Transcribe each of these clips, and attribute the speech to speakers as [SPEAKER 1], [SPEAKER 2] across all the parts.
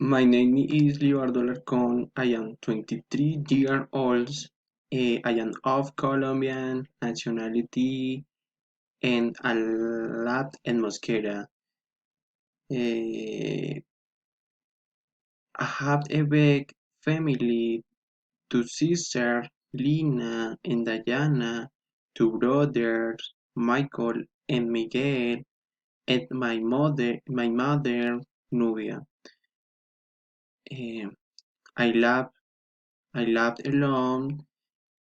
[SPEAKER 1] My name is Libardo Larcon. I am 23 years old. I am of Colombian nationality and I live in Mosquera. Eh, I have a big family, two sisters, Lina and Diana, two brothers, Michael and Miguel, and my mother, Nubia. Eh, I live, I live alone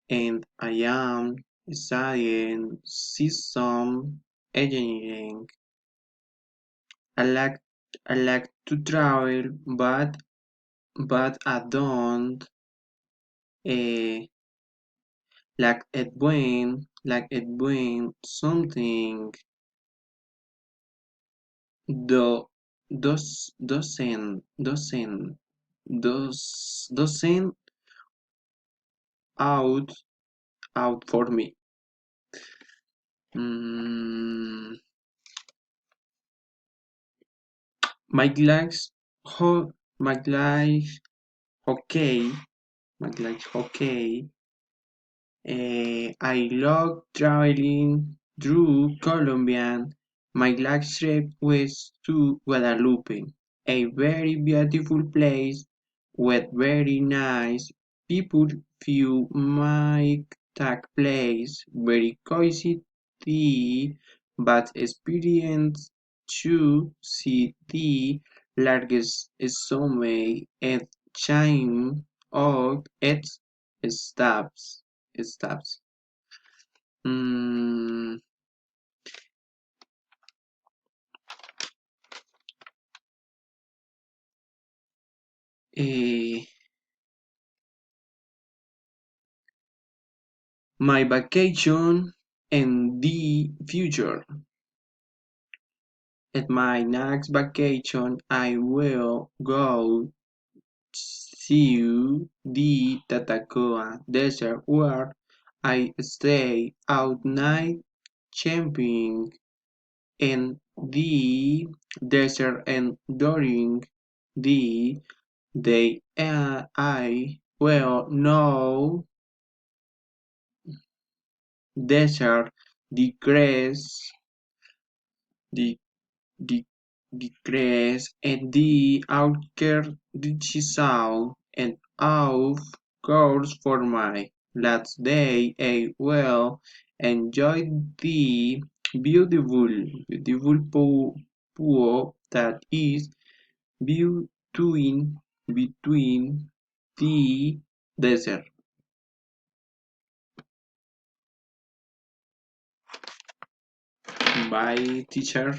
[SPEAKER 1] and I am studying system engineering. I like I like to travel, but I don't uh, like it when something do doesn't out out for me. Mm, my legs ho my legs okay my legs okay. I love traveling through Colombia. My last trip was to Guadalupe, a very beautiful place with very nice people. Few might take place very cozy tea, but experience to see the largest summit and chime of its stops stops. Mm, eh, my vacation in the future. At my next vacation, I will go to the Tatacoa Desert where I stay out night camping in the desert and during the day I will know desert decrease the the decrease and the outskirts south and of course for my last day I will enjoy the beautiful pool that is between the desert. Bye, teacher.